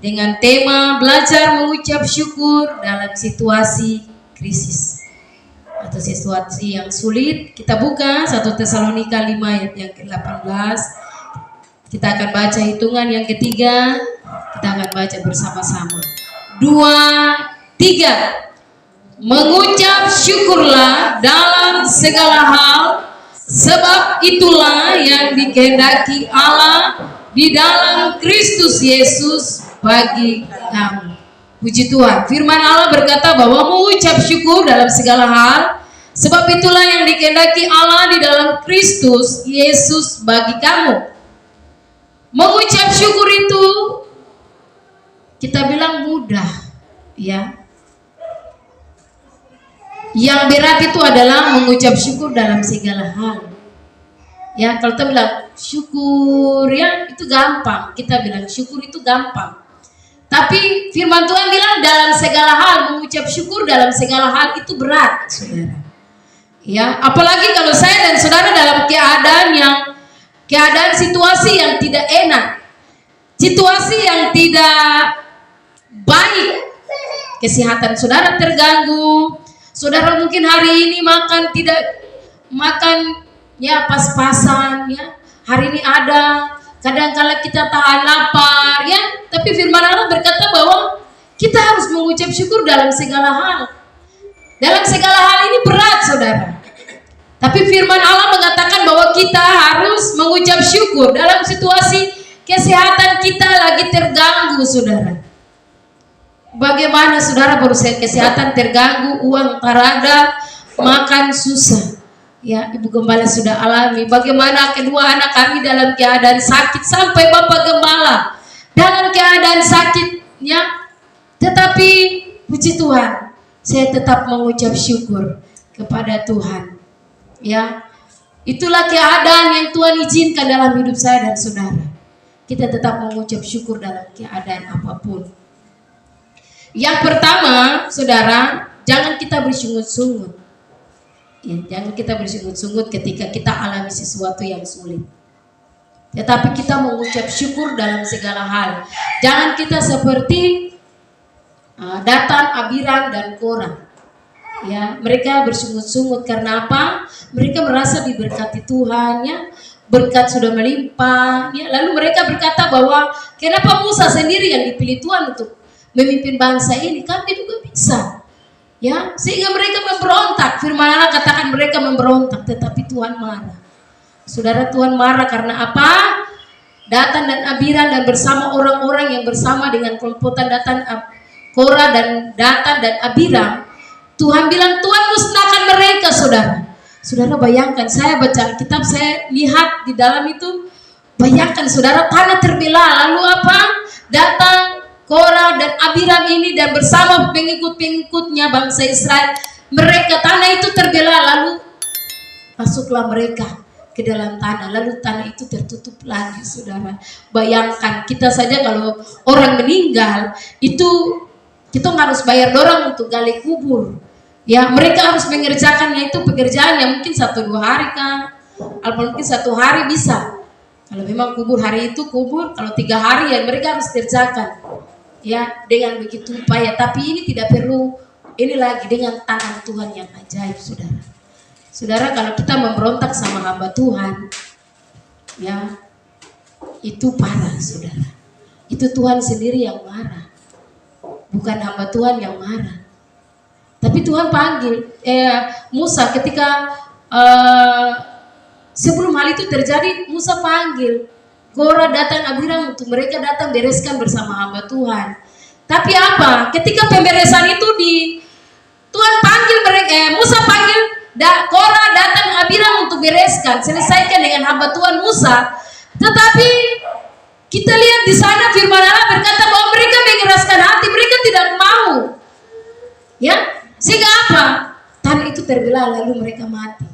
dengan tema belajar mengucap syukur dalam situasi krisis atau situasi yang sulit. Kita buka 1 Tesalonika 5 ayat yang ke-18. Kita akan baca hitungan yang ketiga. Kita akan baca bersama-sama. 2, 3. Mengucap syukurlah dalam segala hal, sebab itulah yang dikehendaki Allah di dalam Kristus Yesus bagi kamu. Puji Tuhan. Firman Allah berkata bahwa mengucap syukur dalam segala hal, sebab itulah yang dikehendaki Allah di dalam Kristus Yesus bagi kamu. Mengucap syukur itu kita bilang mudah, ya. Yang berat itu adalah mengucap syukur dalam segala hal. Ya, kalau kita bilang syukur ya itu gampang. Kita bilang syukur itu gampang. Tapi firman Tuhan bilang dalam segala hal, mengucap syukur dalam segala hal itu berat, saudara. Ya, apalagi kalau saya dan saudara dalam keadaan situasi yang tidak enak, situasi yang tidak baik, kesehatan saudara terganggu. Saudara mungkin hari ini makan ya pas-pasan ya. Hari ini ada, kadang-kala kita tahan lapar ya. Tapi firman Allah berkata bahwa kita harus mengucap syukur dalam segala hal. Dalam segala hal ini berat, saudara. Tapi firman Allah mengatakan bahwa kita harus mengucap syukur dalam situasi kesehatan kita lagi terganggu, saudara. Bagaimana saudara berusaha kesehatan terganggu, uang tak ada, makan susah. Ya, Ibu Gembala sudah alami. Bagaimana kedua anak kami dalam keadaan sakit, sampai Bapak Gembala dalam keadaan sakitnya. Tetapi puji Tuhan, saya tetap mengucap syukur kepada Tuhan. Ya, itulah keadaan yang Tuhan izinkan dalam hidup saya dan saudara. Kita tetap mengucap syukur dalam keadaan apapun. Yang pertama, saudara, jangan kita bersungut-sungut. Ya, jangan kita bersungut-sungut ketika kita alami sesuatu yang sulit. Tetapi kita mengucap syukur dalam segala hal. Jangan kita seperti Datan, Abiram, dan Korah. Ya, mereka bersungut-sungut karena apa? Mereka merasa diberkati Tuhan, ya. Berkat sudah melimpah, ya. Lalu mereka berkata bahwa kenapa Musa sendiri yang dipilih Tuhan untuk memimpin bangsa ini, kami juga bisa, ya. Sehingga mereka memberontak. Firman Allah katakan mereka memberontak, tetapi Tuhan marah. Saudara, Tuhan marah karena apa? Datan dan Abiram dan bersama orang-orang yang bersama dengan kelompokan Korah dan Datan dan Abiram, Tuhan bilang Tuhan musnahkan mereka, saudara. Saudara bayangkan, saya baca kitab, saya lihat di dalam itu, bayangkan saudara, tanah terbelah. Lalu apa? Datang Korah dan Abiram ini dan bersama pengikut-pengikutnya bangsa Israel, mereka tanah itu terbelah, lalu masuklah mereka ke dalam tanah, lalu tanah itu tertutup lagi, saudara. Bayangkan, kita saja kalau orang meninggal itu kita harus bayar dorang untuk gali kubur, ya. Mereka harus mengerjakannya itu pekerjaannya mungkin 1-2 hari kan, atau mungkin 1 hari bisa. Kalau memang kubur hari itu kubur, kalau 3 hari ya mereka harus kerjakan. Ya, dengan begitu upaya. Tapi ini tidak perlu, ini lagi dengan tangan Tuhan yang ajaib, saudara. Saudara, kalau kita memberontak sama hamba Tuhan, ya, itu parah, saudara. Itu Tuhan sendiri yang marah, bukan hamba Tuhan yang marah. Tapi Tuhan panggil Musa ketika sebelum hal itu terjadi, Musa panggil Korah, Datan, Abiram untuk mereka datang bereskan bersama hamba Tuhan. Tapi apa? Ketika pemberesan itu Tuhan panggil mereka, Musa panggil Korah, Datan, Abiram untuk bereskan, selesaikan dengan hamba Tuhan Musa. Tetapi kita lihat di sana firman Allah berkata bahwa mereka mengeraskan hati, mereka tidak mau. Ya, sehingga apa? Tanah itu terbelah lalu mereka mati.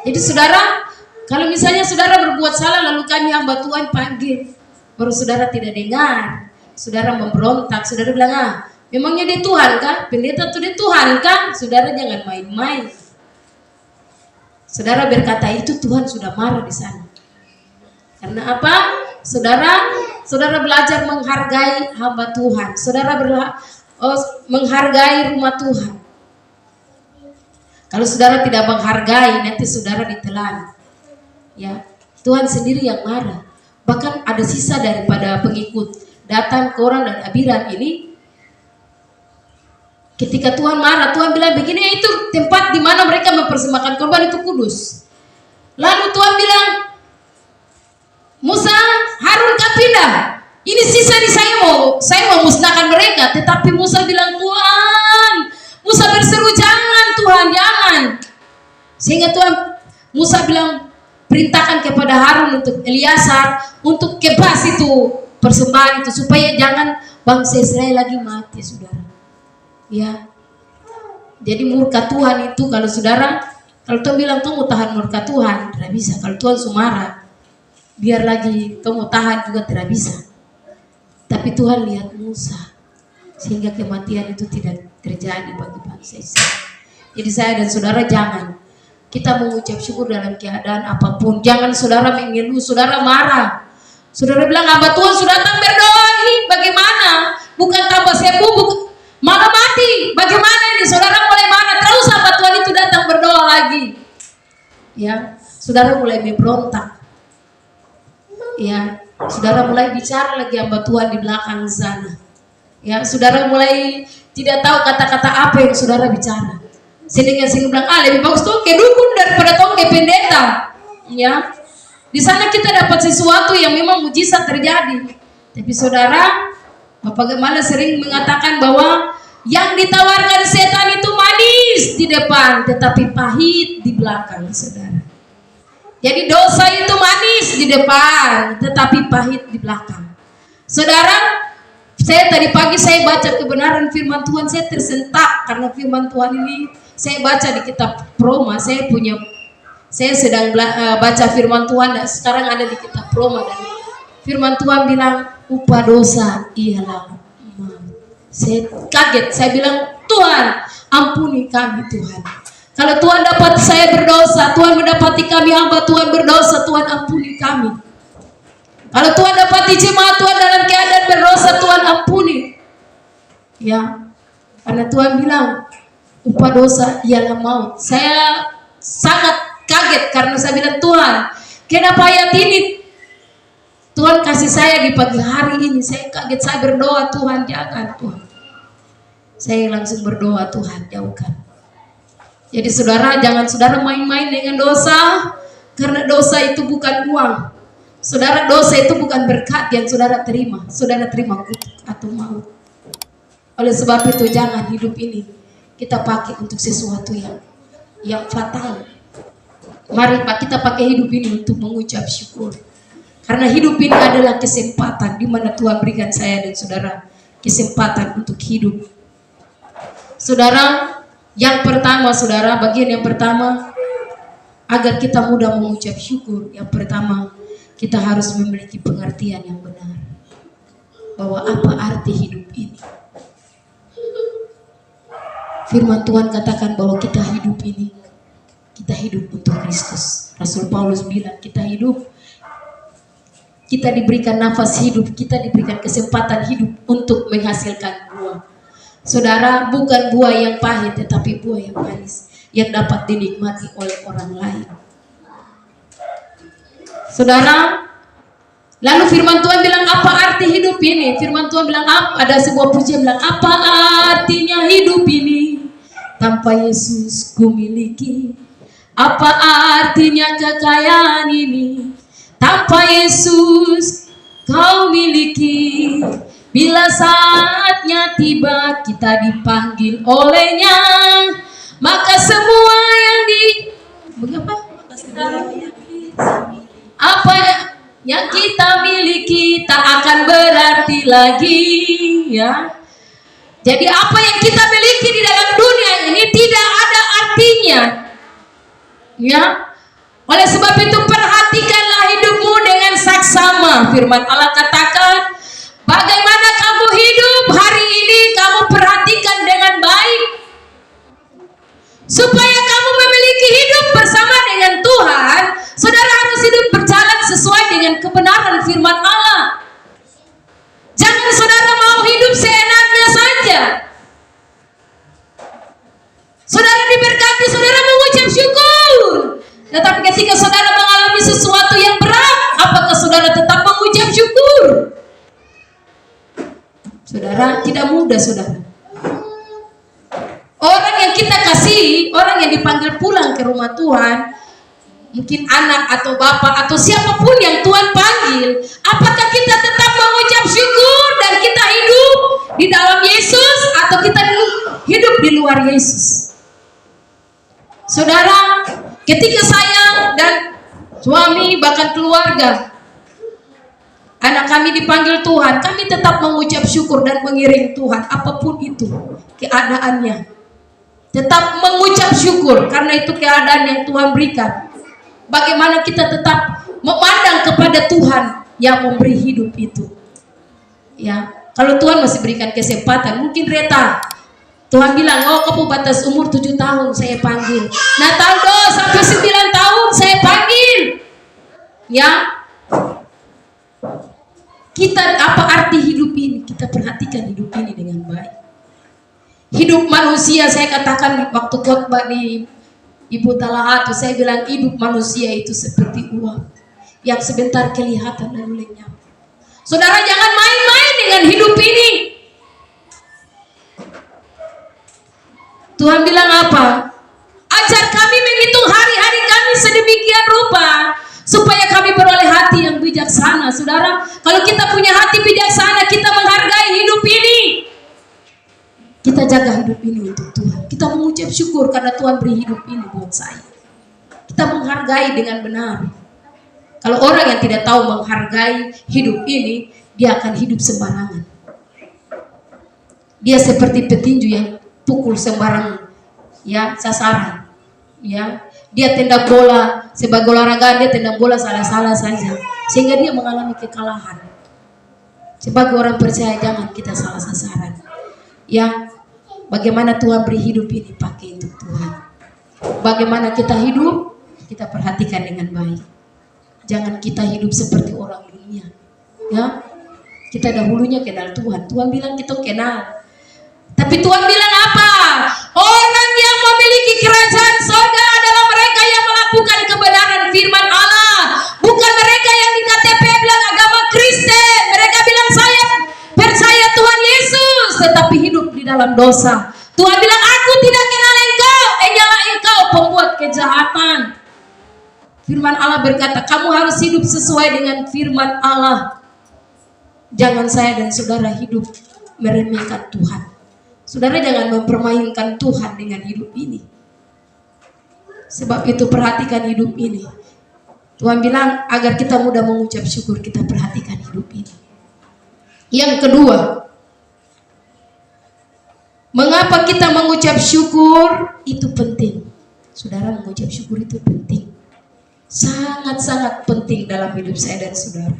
Jadi saudara, kalau misalnya saudara berbuat salah lalu kami hamba Tuhan panggil, baru saudara tidak dengar, saudara memberontak, saudara bilang, memangnya dia Tuhan kan? Pendeta itu dia Tuhan kan? Saudara jangan main-main. Saudara berkata itu, Tuhan sudah marah di sana. Karena apa? Saudara, saudara belajar menghargai hamba Tuhan, saudara menghargai rumah Tuhan. Kalau saudara tidak menghargai, nanti saudara ditelan. Ya, Tuhan sendiri yang marah. Bahkan ada sisa daripada pengikut Datan, Korah, dan Abiram ini. Ketika Tuhan marah, Tuhan bilang begini, itu tempat di mana mereka mempersembahkan korban itu kudus. Lalu Tuhan bilang, Musa, Harun kau pindah. Ini sisa di saya mau musnahkan mereka. Tetapi Musa bilang, Tuhan, Musa berseru, jangan Tuhan, jangan. Sehingga Musa bilang, perintahkan kepada Harun untuk Eliasar untuk kebas itu persembahan itu, supaya jangan bangsa Israel lagi mati, saudara. Ya, jadi murka Tuhan itu kalau Tuhan bilang tuh mau tahan murka Tuhan, tidak bisa. Kalau Tuhan sumarah, biar lagi tuh mau tahan juga tidak bisa. Tapi Tuhan lihat Musa, sehingga kematian itu tidak terjadi bagi bangsa Israel. Jadi saya dan saudara jangan kita mengucap syukur dalam keadaan apapun. Jangan saudara mengeluh, saudara marah. Saudara bilang, hamba Tuhan sudah datang berdoa ini, bagaimana? Bukan tambah sembuh, malah mati. Bagaimana ini? Saudara mulai marah. Terus hamba Tuhan itu datang berdoa lagi. Ya, saudara mulai memberontak. Ya, saudara mulai bicara lagi hamba Tuhan di belakang sana. Ya, saudara mulai tidak tahu kata-kata apa yang saudara bicara. Sehingga bilang, lebih bagus tuh ke dukun daripada tuh ke pendeta. Ya, di sana kita dapat sesuatu yang memang mujizat terjadi. Tapi saudara, Bapak Gembala sering mengatakan bahwa yang ditawarkan setan itu manis di depan, tetapi pahit di belakang, saudara. Jadi dosa itu manis di depan, tetapi pahit di belakang. Saudara, saya tadi pagi saya baca kebenaran firman Tuhan, saya tersentak karena firman Tuhan ini saya baca di kitab Roma. Saya sedang baca firman Tuhan dan sekarang ada di kitab Roma, dan firman Tuhan bilang upah dosa ialah maut. Saya kaget, saya bilang, Tuhan ampuni kami Tuhan. Kalau Tuhan dapat saya berdosa, Tuhan mendapati kami hamba Tuhan berdosa, Tuhan ampuni kami. Kalau Tuhan dapati jemaat Tuhan dalam keadaan berdosa, Tuhan ampuni. Ya, karena Tuhan bilang upah dosa ialah maut. Saya sangat kaget karena saya bilang, Tuhan, kenapa ayat ini Tuhan kasih saya di pagi hari ini? Saya kaget, saya berdoa, Tuhan jangan, Tuhan. Saya langsung berdoa, Tuhan jauhkan. Jadi saudara, jangan saudara main-main dengan dosa, karena dosa itu bukan uang. Saudara, dosa itu bukan berkat yang saudara terima. Saudara terima kutuk atau maut. Oleh sebab itu jangan hidup ini kita pakai untuk sesuatu yang fatal. Mari Pak, kita pakai hidup ini untuk mengucap syukur. Karena hidup ini adalah kesempatan di mana Tuhan berikan saya dan saudara kesempatan untuk hidup. Saudara, yang pertama saudara, bagian yang pertama agar kita mudah mengucap syukur, yang pertama kita harus memiliki pengertian yang benar bahwa apa arti hidup ini. Firman Tuhan katakan bahwa kita hidup ini, kita hidup untuk Kristus. Rasul Paulus bilang kita hidup, kita diberikan nafas hidup, kita diberikan kesempatan hidup untuk menghasilkan buah. Saudara, bukan buah yang pahit, tetapi buah yang manis yang dapat dinikmati oleh orang lain. Saudara, lalu firman Tuhan bilang apa arti hidup ini? Firman Tuhan bilang ada sebuah pujian bilang, apa artinya hidup ini tanpa Yesus ku miliki? Apa artinya kekayaan ini tanpa Yesus kau miliki? Bila saatnya tiba kita dipanggil olehnya, maka semua yang apa yang kita miliki tak akan berarti lagi, ya. Jadi apa yang kita miliki di dalam dunia ini tidak ada artinya, ya. Oleh sebab itu perhatikanlah hidupmu dengan saksama. Firman Allah katakan, bagaimana kamu hidup hari ini, kamu perhatikan dengan baik supaya kamu memiliki hidup bersama dengan Tuhan. Saudara harus hidup berjalan sesuai dengan kebenaran firman Allah. ketika saudara mengalami sesuatu yang berat, apakah saudara tetap mengucap syukur? Saudara, tidak mudah saudara. Orang yang kita kasih, orang yang dipanggil pulang ke rumah Tuhan, mungkin anak atau bapak atau siapapun yang Tuhan panggil, apakah kita tetap mengucap syukur dan kita hidup di dalam Yesus atau kita hidup di luar Yesus? Saudara, ketika saya dan suami bahkan keluarga, anak kami dipanggil Tuhan, kami tetap mengucap syukur dan mengiring Tuhan apapun itu keadaannya. Tetap mengucap syukur karena itu keadaan yang Tuhan berikan. Bagaimana kita tetap memandang kepada Tuhan yang memberi hidup itu. Ya, kalau Tuhan masih berikan kesempatan, mungkin Reta, Tuhan bilang, oh kamu batas umur 7 tahun saya panggil. Nataldo sampai 9 tahun saya panggil. Ya, kita apa arti hidup ini? Kita perhatikan hidup ini dengan baik. Hidup manusia, saya katakan waktu khotbah di Ibu Talahatu, saya bilang hidup manusia itu seperti uap yang sebentar kelihatan lalu lenyap. Saudara, jangan main-main dengan hidup ini. Tuhan bilang apa? Ajar kami menghitung hari-hari kami sedemikian rupa supaya kami beroleh hati yang bijaksana. Saudara, kalau kita punya hati bijaksana, kita menghargai hidup ini. Kita jaga hidup ini untuk Tuhan. Kita mengucap syukur karena Tuhan beri hidup ini buat saya. Kita menghargai dengan benar. Kalau orang yang tidak tahu menghargai hidup ini, dia akan hidup sembarangan. Dia seperti petinju yang pukul sembarang, ya, sasaran. Ya, dia tendang bola sebagai olahraga, dia tendang bola salah-salah saja, sehingga dia mengalami kekalahan. Sebagai orang percaya, jangan kita salah sasaran. Ya, bagaimana Tuhan beri hidup ini pakai untuk Tuhan. Bagaimana kita hidup, kita perhatikan dengan baik. Jangan kita hidup seperti orang dunia. Ya, kita dahulunya kenal Tuhan. Tuhan bilang kita kenal. Tapi Tuhan bilang apa? Orang yang memiliki kerajaan surga adalah mereka yang melakukan kebenaran firman Allah. Bukan mereka yang di KTP bilang agama Kristen. Mereka bilang saya percaya Tuhan Yesus, tetapi hidup di dalam dosa. Tuhan bilang aku tidak kenal engkau, hanyalah engkau pembuat kejahatan. Firman Allah berkata kamu harus hidup sesuai dengan firman Allah. Jangan saya dan saudara hidup meremehkan Tuhan. Saudara jangan mempermainkan Tuhan dengan hidup ini. Sebab itu perhatikan hidup ini. Tuhan bilang agar kita mudah mengucap syukur, kita perhatikan hidup ini. Yang kedua, mengapa kita mengucap syukur itu penting? Saudara, mengucap syukur itu penting. Sangat-sangat penting dalam hidup saya dan saudara.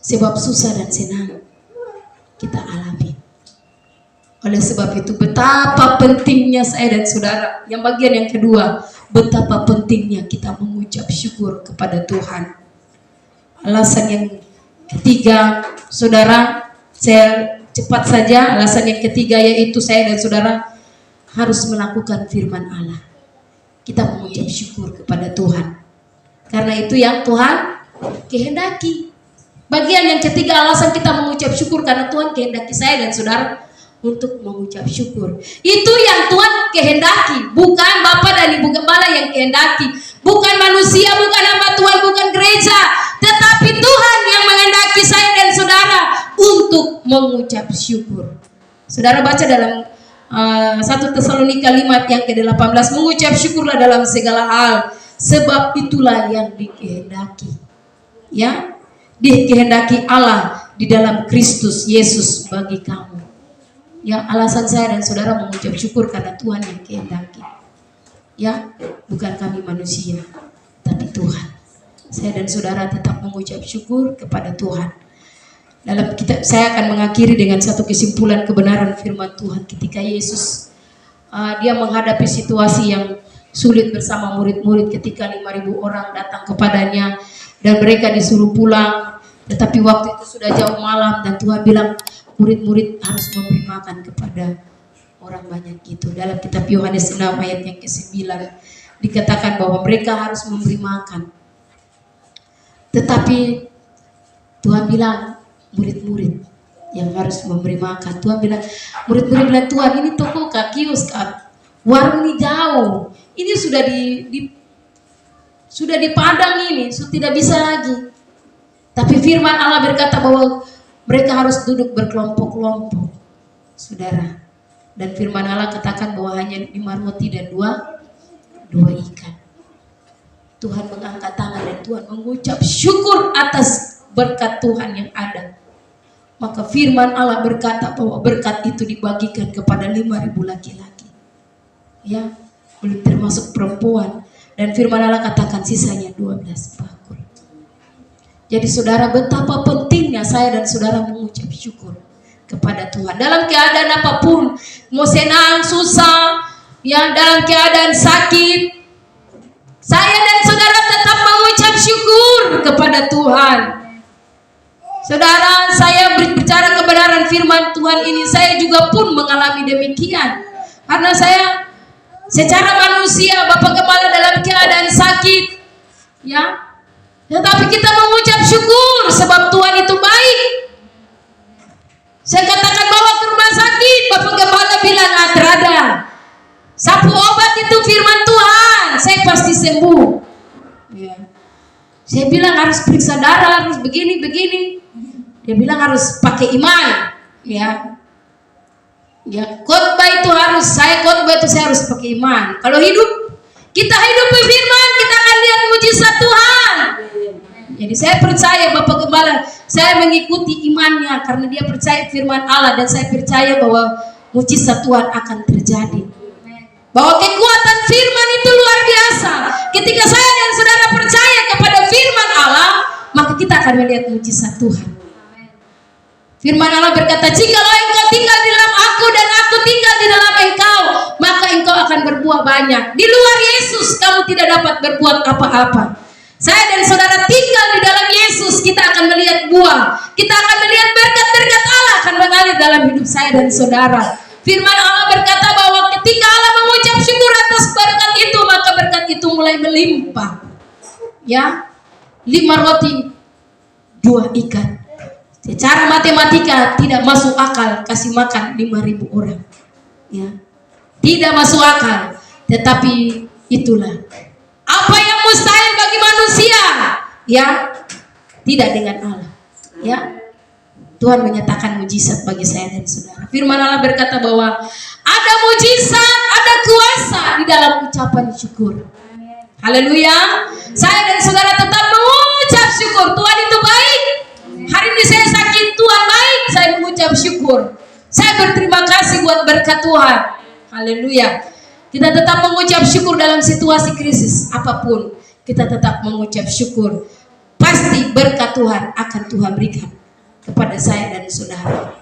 Sebab susah dan senang kita alami. Oleh sebab itu betapa pentingnya saya dan saudara. Yang bagian yang kedua, betapa pentingnya kita mengucap syukur kepada Tuhan. Alasan yang ketiga, saudara, saya cepat saja. Alasan yang ketiga yaitu saya dan saudara harus melakukan firman Allah. Kita mengucap syukur kepada Tuhan. Karena itu yang Tuhan kehendaki. Bagian yang ketiga alasan kita mengucap syukur karena Tuhan kehendaki saya dan saudara untuk mengucap syukur. Itu yang Tuhan kehendaki, bukan Bapak dan Ibu Gembala yang kehendaki, bukan manusia, bukan hamba Tuhan, bukan gereja, tetapi Tuhan yang menghendaki saya dan saudara untuk mengucap syukur. Saudara baca dalam 1 Tesalonika 5 yang ke-18, mengucap syukurlah dalam segala hal, sebab itulah yang dikehendaki. Ya, dikehendaki Allah di dalam Kristus Yesus bagi kamu. Ya, alasan saya dan saudara mengucap syukur karena Tuhan yang kehendaki. Ya, bukan kami manusia, tapi Tuhan. Saya dan saudara tetap mengucap syukur kepada Tuhan. Dalam kitab saya akan mengakhiri dengan satu kesimpulan kebenaran firman Tuhan ketika Yesus dia menghadapi situasi yang sulit bersama murid-murid ketika 5.000 orang datang kepadanya dan mereka disuruh pulang, tetapi waktu itu sudah jauh malam dan Tuhan bilang murid-murid harus memberi makan kepada orang banyak itu. Dalam kitab Yohanes 6 ayat yang ke-9 dikatakan bahwa mereka harus memberi makan. Tetapi Tuhan bilang murid-murid yang harus memberi makan. Tuhan bilang, murid-murid bilang, Tuhan ini toko kak, kios kak, warung ini jauh. Ini sudah di padang ini, sudah tidak bisa lagi. Tapi firman Allah berkata bahwa mereka harus duduk berkelompok-kelompok, saudara. Dan firman Allah katakan bahwa hanya 5 roti dan 2 ikan. Tuhan mengangkat tangan dan Tuhan mengucap syukur atas berkat Tuhan yang ada. Maka firman Allah berkata bahwa berkat itu dibagikan kepada 5.000 laki-laki. Ya, belum termasuk perempuan. Dan firman Allah katakan sisanya 12 bakul. Jadi saudara, betapa pentingnya saya dan saudara mengucap syukur kepada Tuhan. Dalam keadaan apapun, mau senang, susah, ya, dalam keadaan sakit, saya dan saudara tetap mengucap syukur kepada Tuhan. Saudara, saya berbicara kebenaran firman Tuhan ini, saya juga pun mengalami demikian. Karena saya secara manusia, Bapak Gembala dalam keadaan sakit, ya, tetapi kita mengucap syukur sebab Tuhan itu baik. Saya katakan bahwa ke rumah sakit, Bapak Gembala bilang ada. Sapu obat itu firman Tuhan, saya pasti sembuh. Ya. Saya bilang harus periksa darah, harus begini. Dia bilang harus pakai iman. Ya, khotbah itu saya harus pakai iman. Kalau kita hidup firman, kita akan lihat mujizat Tuhan. Jadi saya percaya Bapak Gembala, saya mengikuti imannya karena dia percaya firman Allah, dan saya percaya bahwa mujizat Tuhan akan terjadi. Bahwa kekuatan firman itu luar biasa. Ketika saya dan saudara percaya kepada firman Allah, maka kita akan melihat mujizat Tuhan. Firman Allah berkata, jikalau engkau tinggal di dalam aku dan aku tinggal di dalam engkau, maka engkau akan berbuah banyak. Di luar Yesus kamu tidak dapat berbuat apa-apa. Saya dan saudara tinggal di dalam Yesus, kita akan melihat buah. Kita akan melihat berkat-berkat Allah akan mengalir dalam hidup saya dan saudara. Firman Allah berkata bahwa ketika Allah mengucap syukur atas berkat itu, maka berkat itu mulai melimpah. Ya, 5 roti, 2 ikan. Secara matematika tidak masuk akal kasih makan 5.000 orang. Ya, tidak masuk akal. Tetapi itulah apa yang mustahil bagi manusia, ya, tidak dengan Allah. Ya, Tuhan menyatakan mujizat bagi saya dan saudara. Firman Allah berkata bahwa ada mujizat, ada kuasa di dalam ucapan syukur. Haleluya. Saya dan saudara tetap mengucap syukur. Tuhan itu baik. Hari ini saya sakit, Tuhan baik. Saya mengucap syukur. Saya berterima kasih buat berkat Tuhan. Haleluya. Kita tetap mengucap syukur dalam situasi krisis apapun. Kita tetap mengucap syukur. Pasti berkat Tuhan akan Tuhan berikan kepada saya dan saudara.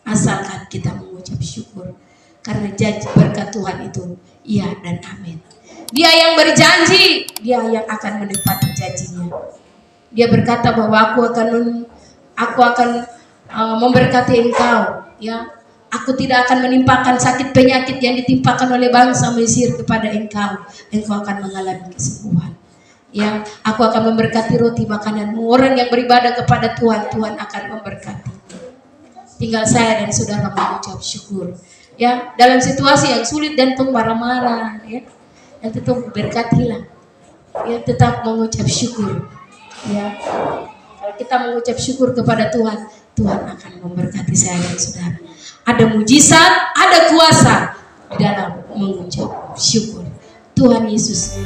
Asalkan kita mengucap syukur. Karena janji berkat Tuhan itu iya dan amin. Dia yang berjanji, dia yang akan menepati janjinya. Dia berkata bahwa aku akan memberkati engkau, ya. Aku tidak akan menimpakan sakit penyakit yang ditimpakan oleh bangsa Mesir kepada engkau. Engkau akan mengalami kesembuhan. Ya, aku akan memberkati roti makananmu. Orang yang beribadah kepada Tuhan, Tuhan akan memberkati. Tinggal saya dan saudara mengucap syukur. Ya, dalam situasi yang sulit dan marah-marah, ya, yang tetap berkatilah. Ya, tetap mengucap syukur. Ya, kalau kita mengucap syukur kepada Tuhan, Tuhan akan memberkati saya dan saudara. Ada mujizat, ada kuasa di dalam mengucap syukur. Tuhan Yesus